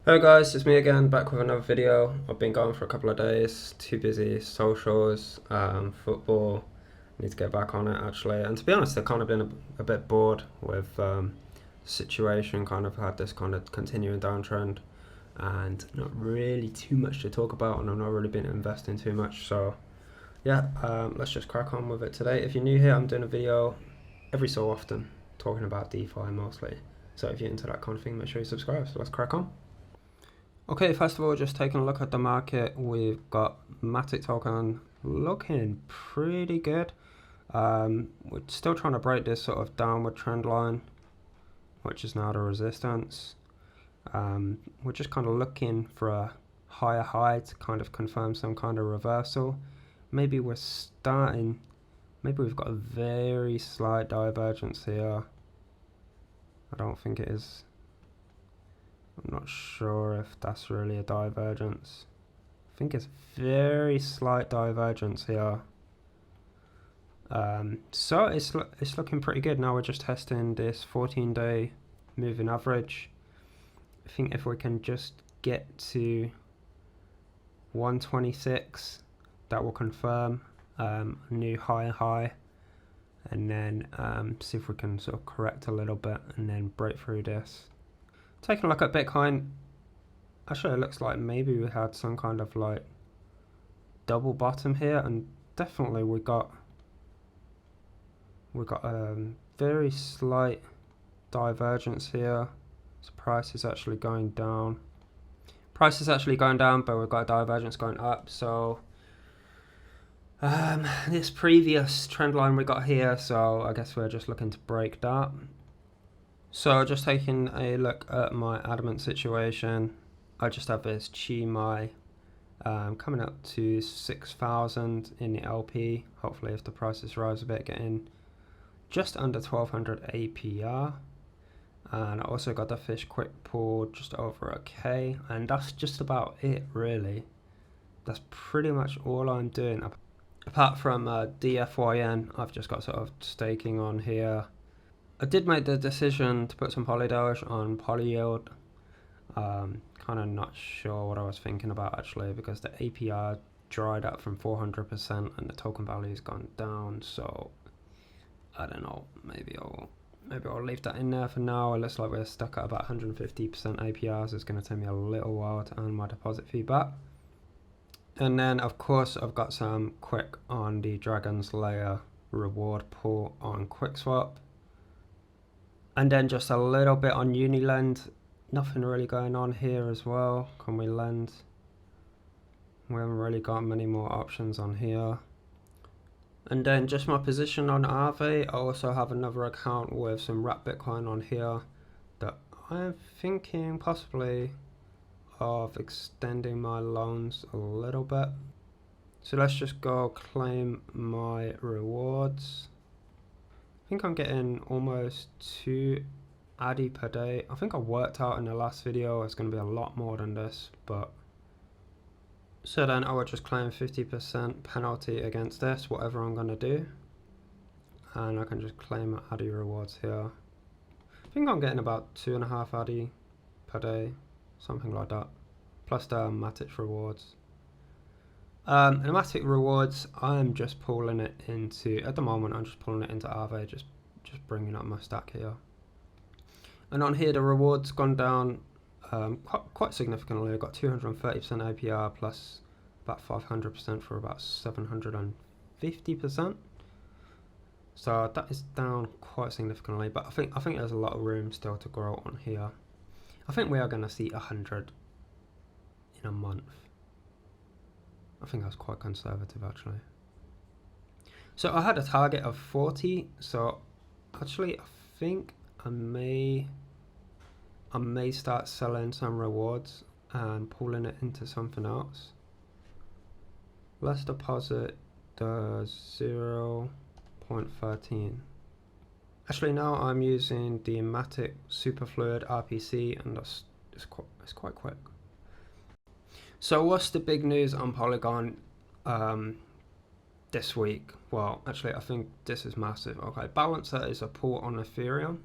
Hello guys, it's me again, back with another video. I've been gone for a couple of days, too busy, socials, football, need to get back on it actually. And to be honest, I've kind of been a bit bored with the situation, kind of had this kind of continuing downtrend and not really too much to talk about, and I've not really been investing too much. So yeah, let's just crack on with it today. If you're new here, I'm doing a video every so often talking about DeFi mostly. So if you're into that kind of thing, make sure you subscribe. So let's crack on. Okay, first of all, just taking a look at the market, we've got Matic token looking pretty good. We're still trying to break this sort of downward trend line, which is now the resistance. We're just kind of looking for a higher high to kind of confirm some kind of reversal. Maybe we've got a very slight divergence here. I don't think it is. I'm not sure if that's really a divergence. I think it's very slight divergence here. So it's looking pretty good. Now we're just testing this 14-day moving average. I think if we can just get to 126, that will confirm a new higher high, and then see if we can sort of correct a little bit and then break through this. Taking a look at Bitcoin, actually it looks like maybe we had some kind of like double bottom here, and definitely we got a very slight divergence here. So price is actually going down. Price is actually going down, but we've got a divergence going up. So this previous trend line we got here, so I guess we're just looking to break that. So just taking a look at my adamant situation, I just have this Chi coming up to 6,000 in the LP. Hopefully if the prices rise a bit, getting just under 1200 APR. And I also got the fish quick pull just over a K, and that's just about it really. That's pretty much all I'm doing. Apart from DFYN, I've just got sort of staking on here. I did make the decision to put some PolyDoge on PolyYield. Kind of not sure what I was thinking about actually, because the APR dried up from 400% and the token value has gone down. So I don't know. Maybe I'll leave that in there for now. It looks like we're stuck at about 150% APR, so it's going to take me a little while to earn my deposit fee back. And then of course I've got some quick on the Dragon's Lair reward pool on QuickSwap. And then just a little bit on Unilend. Nothing really going on here as well. Can we lend? We haven't really got many more options on here. And then just my position on AAVE. I also have another account with some wrapped Bitcoin on here that I'm thinking possibly of extending my loans a little bit. So let's just go claim my rewards. I think I'm getting almost 2 ADI per day. I think I worked out in the last video it's going to be a lot more than this, but so then I would just claim 50% penalty against this, whatever I'm going to do, and I can just claim ADI rewards here. I think I'm getting about 2.5 ADI per day, something like that, plus the Matic rewards. And Matic rewards, I'm just pulling it into, at the moment I'm just pulling it into AAVE, just bringing up my stack here. And on here the rewards gone down quite significantly. I've got 230% APR plus about 500% for about 750%. So that is down quite significantly, but I think there's a lot of room still to grow on here. I think we are going to see 100 in a month. I think that's quite conservative actually. So I had a target of 40, so actually I think I may start selling some rewards and pulling it into something else. Let's deposit the 0.13. Actually now I'm using the Matic Superfluid RPC, and it's quite quick. So what's the big news on Polygon this week? Well, actually I think this is massive. Okay, Balancer is a pool on Ethereum,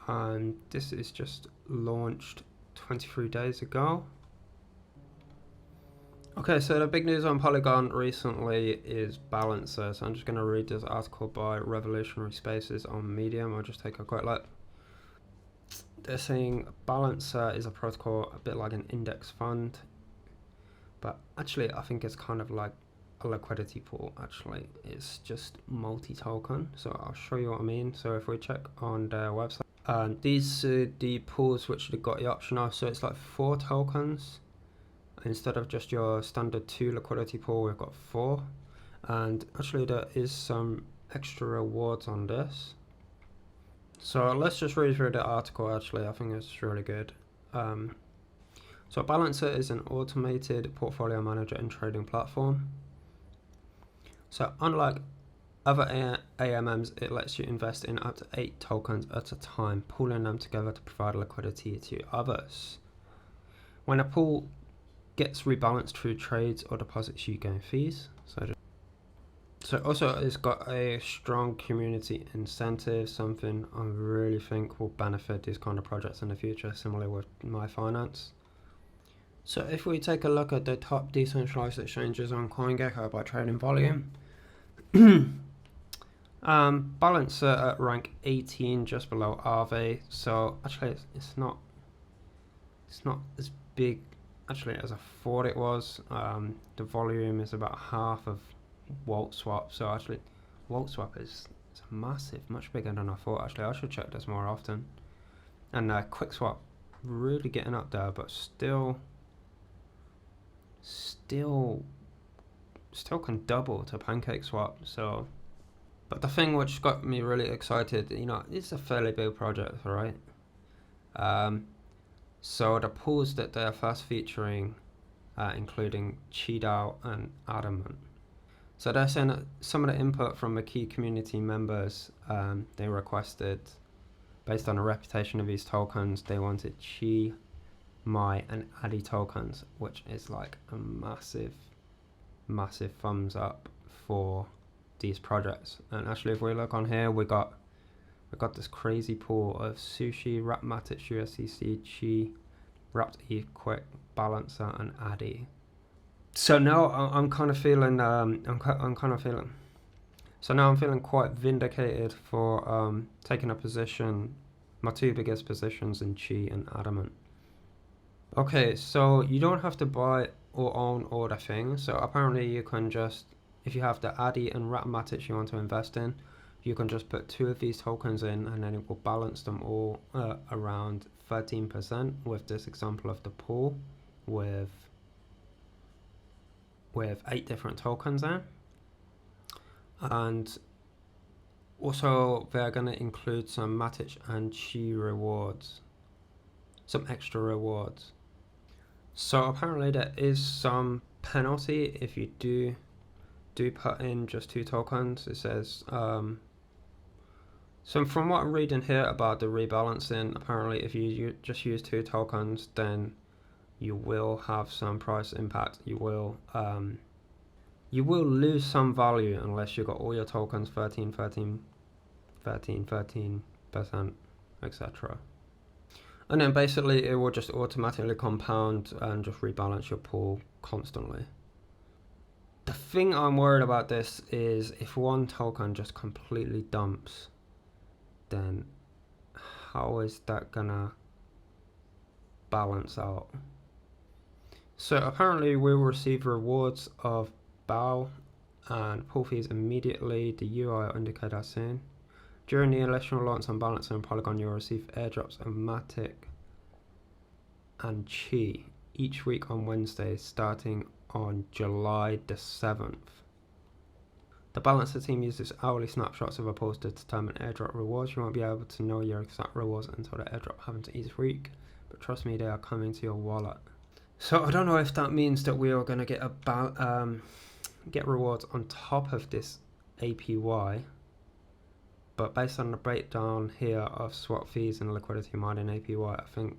and this is just launched 23 days ago. Okay, so the big news on Polygon recently is Balancer. So I'm just going to read this article by Revolutionary Spaces on Medium. I'll just take a quick look. They're saying Balancer is a protocol a bit like an index fund, but actually I think it's kind of like a liquidity pool. Actually, it's just multi-token. So I'll show you what I mean. So if we check on their website, these are the pools which they've got the option of. So it's like 4 tokens. Instead of just your standard 2 liquidity pool, we've got 4. And actually there is some extra rewards on this. So let's just read through the article. Actually, I think it's really good. So Balancer is an automated portfolio manager and trading platform. So unlike other AMMs, it lets you invest in up to 8 tokens at a time, pooling them together to provide liquidity to others. When a pool gets rebalanced through trades or deposits, you gain fees. So also it's got a strong community incentive, something I really think will benefit these kind of projects in the future, similarly with MyFinance. So if we take a look at the top decentralized exchanges on CoinGecko by trading volume, Balancer at rank 18, just below AAVE. So actually it's not as big actually as I thought it was. The volume is about half of WaltSwap, so actually WaltSwap is massive, much bigger than I thought. Actually, I should check this more often. And QuickSwap really getting up there, but still can double to PancakeSwap. So, but the thing which got me really excited, you know, it's a fairly big project, right? So the pools that they're first featuring, including Cheetah and Adamant. So they're saying that some of the input from the key community members, they requested, based on the reputation of these tokens, they wanted Chi, My, and Addy tokens, which is like a massive thumbs up for these projects. And actually, if we look on here, we got this crazy pool of Sushi, Matic, USDC, Chi, Wrapped E, Quick, Balancer, and Addy. So now I'm kind of feeling so now I'm feeling quite vindicated for taking a position, my 2 biggest positions in Chi and Adamant. Okay, so you don't have to buy or own all the things. So apparently you can just, if you have the Addy and Matic you want to invest in, you can just put 2 of these tokens in and then it will balance them all around 13% with this example of the pool with 8 different tokens there. And also they're going to include some Matic and Chi rewards, some extra rewards. So apparently there is some penalty if you do put in just 2 tokens. It says so from what I'm reading here about the rebalancing, apparently if you just use 2 tokens, then you will have some price impact. You will lose some value unless you got all your tokens 13%, etc. And then basically it will just automatically compound and just rebalance your pool constantly. The thing I'm worried about this is if 1 token just completely dumps, then how is that gonna balance out? So apparently we will receive rewards of BAL and pool fees immediately. The UI will indicate that soon. During the initial launch on Balancer and Polygon, you'll receive airdrops of Matic and Chi each week on Wednesdays, starting on July the 7th. The Balancer team uses hourly snapshots of a post to determine airdrop rewards. You won't be able to know your exact rewards until the airdrop happens each week, but trust me, they are coming to your wallet. So I don't know if that means that we are going to get rewards on top of this APY, but based on the breakdown here of swap fees and liquidity mining APY, I think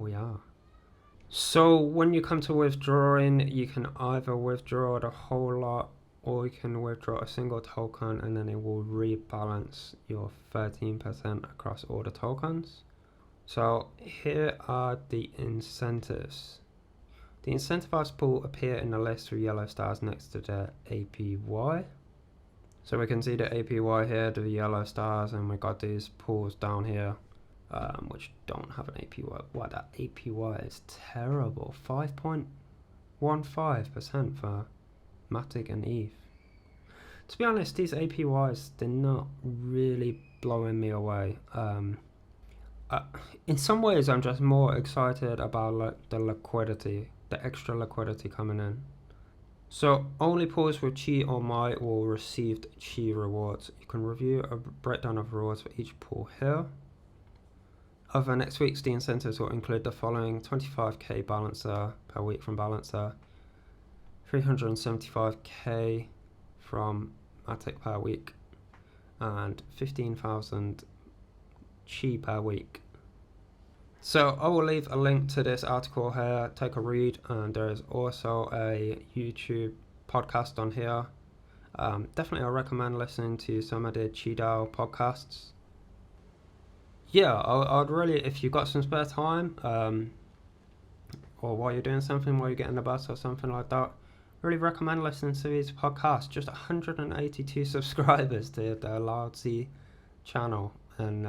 we are. So when you come to withdrawing, you can either withdraw the whole lot or you can withdraw a single token and then it will rebalance your 13% across all the tokens. So here are the incentives. The incentivized pool appear in the list with yellow stars next to the APY. So we can see the APY here, the yellow stars, and we got these pools down here, which don't have an APY. Wow, that APY is terrible. 5.15% for Matic and AAVE. To be honest, these APYs, they're not really blowing me away. In some ways, I'm just more excited about like the liquidity, the extra liquidity coming in. So only pools with Chi or Mai will receive Chi rewards. You can review a breakdown of rewards for each pool here. Over next week's, the incentives will include the following: 25k Balancer per week from Balancer, 375k from Matic per week, and 15,000 Chi per week. So I will leave a link to this article here, take a read, and there is also a YouTube podcast on here. Definitely I recommend listening to some of the ChiDAO podcasts. Yeah, I'd really, if you've got some spare time, or while you're doing something, while you're getting the bus or something like that, really recommend listening to these podcasts. Just 182 subscribers to the Loudzy channel, and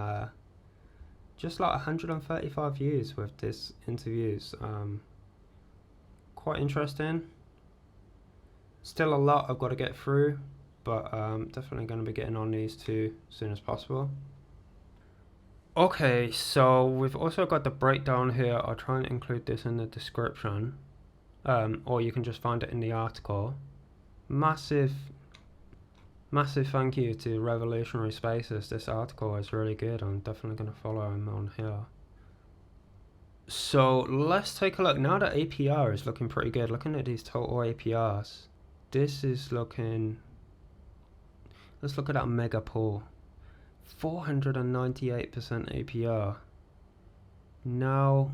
just like 135 views with this interviews. Quite interesting. Still a lot I've got to get through, but definitely going to be getting on these two as soon as possible. Okay, so we've also got the breakdown here. I'll try and include this in the description, or you can just find it in the article. Massive thank you to Revolutionary Spaces. This article is really good. I'm definitely going to follow him on here. So let's take a look. Now that APR is looking pretty good, looking at these total APRs, this is looking, let's look at that mega pool. 498% APR. Now,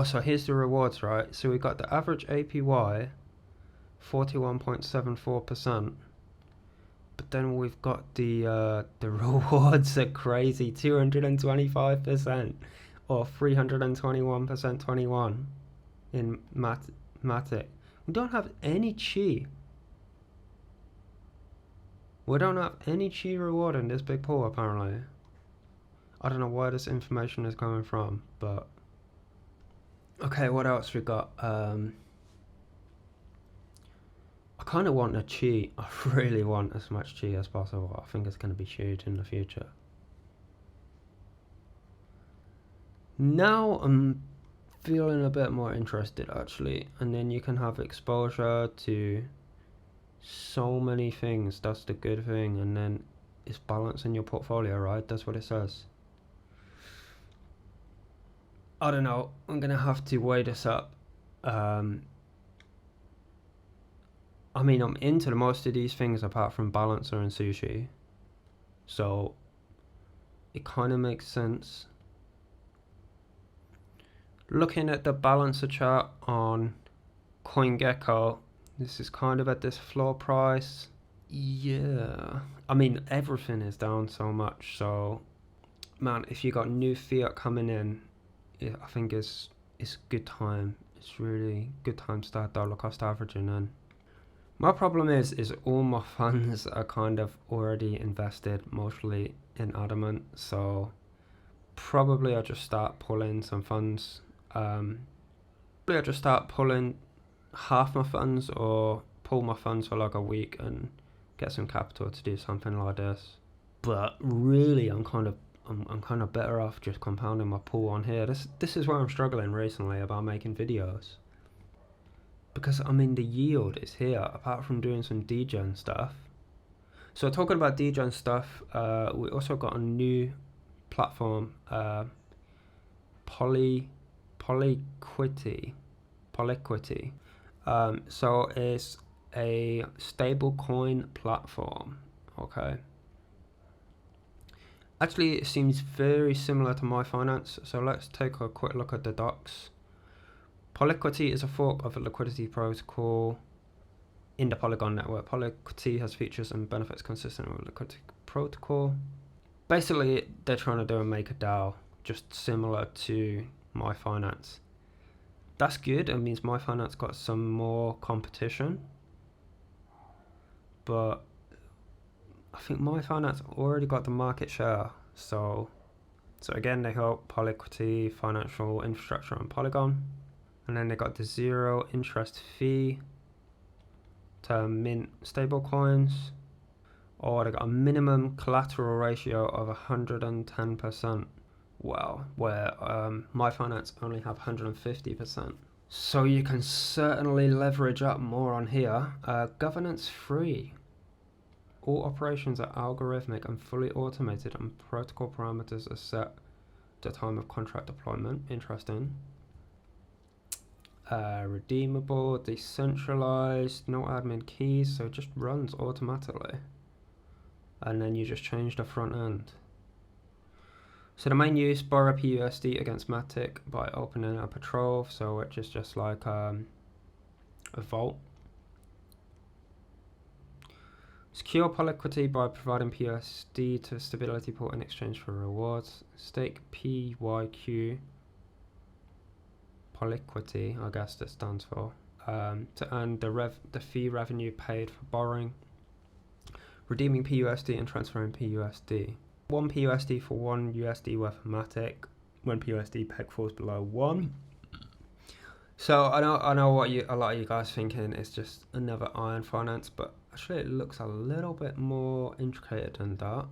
so here's the rewards, right? So we got the average APY, 41.74%, but then we've got the rewards are crazy, 225% or 321% 21 in Matic. We don't have any Chi. We don't have any Chi reward in this big pool apparently. I don't know where this information is coming from, but okay, what else we got? I kind of want a Chi. I really want as much Chi as possible. I think it's going to be huge in the future. Now I'm feeling a bit more interested actually, and then you can have exposure to so many things. That's the good thing, and then it's balancing your portfolio, right? That's what it says. I don't know, I'm gonna have to weigh this up. I mean, I'm into most of these things apart from Balancer and Sushi, so it kind of makes sense. Looking at the Balancer chart on CoinGecko, this is kind of at this floor price. Yeah, I mean, everything is down so much, so man, if you got new fiat coming in, I think it's good time. It's really good time to start dollar cost averaging in. My problem is all my funds are kind of already invested mostly in Adamant, so probably I'll just start pulling some funds. Probably I'll just start pulling half my funds or pull my funds for like a week and get some capital to do something like this. But really, I'm kind of better off just compounding my pool on here. This is where I'm struggling recently about making videos, because I mean the yield is here apart from doing some degen stuff. So talking about degen stuff, we also got a new platform, PolyQuity. So it's a stable coin platform. Okay, actually it seems very similar to MyFinance, so let's take a quick look at the docs. PolyQuity is a fork of a liquidity protocol in the Polygon network. PolyQuity has features and benefits consistent with liquidity protocol. Basically, they're trying to do and make a DAO, just similar to MyFinance. That's good. It means MyFinance got some more competition, but I think MyFinance already got the market share. So again, they help PolyQuity, financial infrastructure on Polygon, and then they got the 0 interest fee to mint stable coins, or they got a minimum collateral ratio of 110%. Well, where MyFinance only have 150%. So you can certainly leverage up more on here. Governance free. All operations are algorithmic and fully automated, and protocol parameters are set at the time of contract deployment. Interesting. Redeemable, decentralized, no admin keys, so it just runs automatically. And then you just change the front end. So the main use, borrow PUSD against Matic by opening a patrol, so which is just like a vault. Secure PolyQuity by providing PUSD to stability pool in exchange for rewards. Stake PYQ PolyQuity, I guess that stands for, to earn the fee revenue paid for borrowing. Redeeming PUSD and transferring PUSD. 1 PUSD for 1 USD worth of Matic when PUSD peg falls below 1. So I know what a lot of you guys thinking is just another iron finance, but actually it looks a little bit more intricate than that.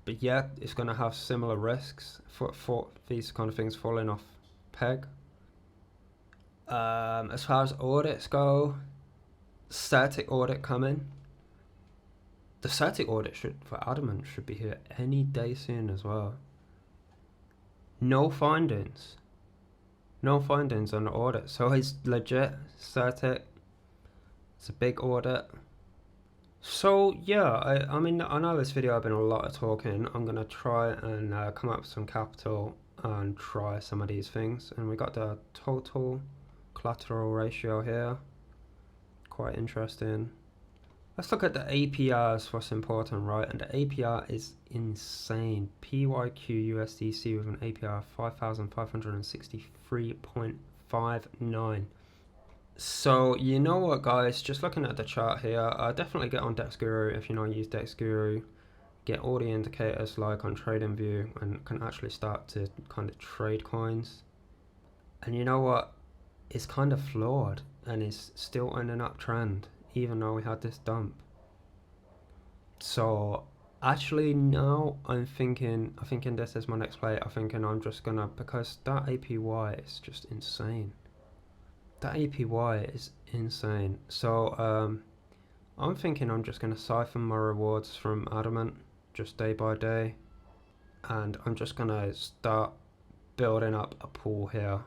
But yeah, it's going to have similar risks for these kind of things falling off peg. As far as audits go, static audit coming. The static audit for Adamant should be here any day soon as well. No findings. No findings on the audit. So it's legit, static. It's a big audit. So yeah, I mean, I know this video I've been a lot of talking. I'm going to try and come up with some capital and try some of these things. And we got the total collateral ratio here. Quite interesting. Let's look at the APRs, what's important, right? And the APR is insane. PYQ USDC with an APR of 5,563.59. So, you know what, guys? Just looking at the chart here, definitely get on DexGuru if you know use DexGuru. Get all the indicators like on TradingView and can actually start to kind of trade coins. And you know what? It's kind of flawed and it's still on an uptrend, even though we had this dump. So actually now I'm thinking this is my next play. I'm thinking I'm just gonna, because that APY is just insane. That APY is insane. So I'm thinking I'm just gonna siphon my rewards from Adamant just day by day, and I'm just gonna start building up a pool here,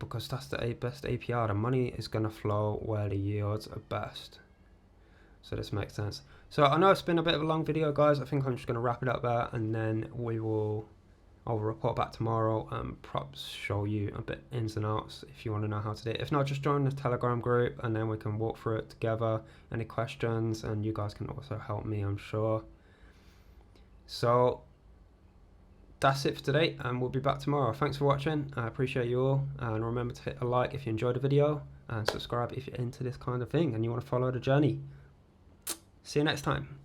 because that's the best APR. The money is going to flow where the yields are best. So this makes sense. So I know it's been a bit of a long video, guys. I think I'm just going to wrap it up there, and then I'll report back tomorrow and perhaps show you a bit ins and outs if you want to know how to do it. If not, just join the Telegram group and then we can walk through it together. Any questions, and you guys can also help me, I'm sure. So that's it for today, and we'll be back tomorrow. Thanks for watching. I appreciate you all, and remember to hit a like if you enjoyed the video, and subscribe if you're into this kind of thing and you want to follow the journey. See you next time.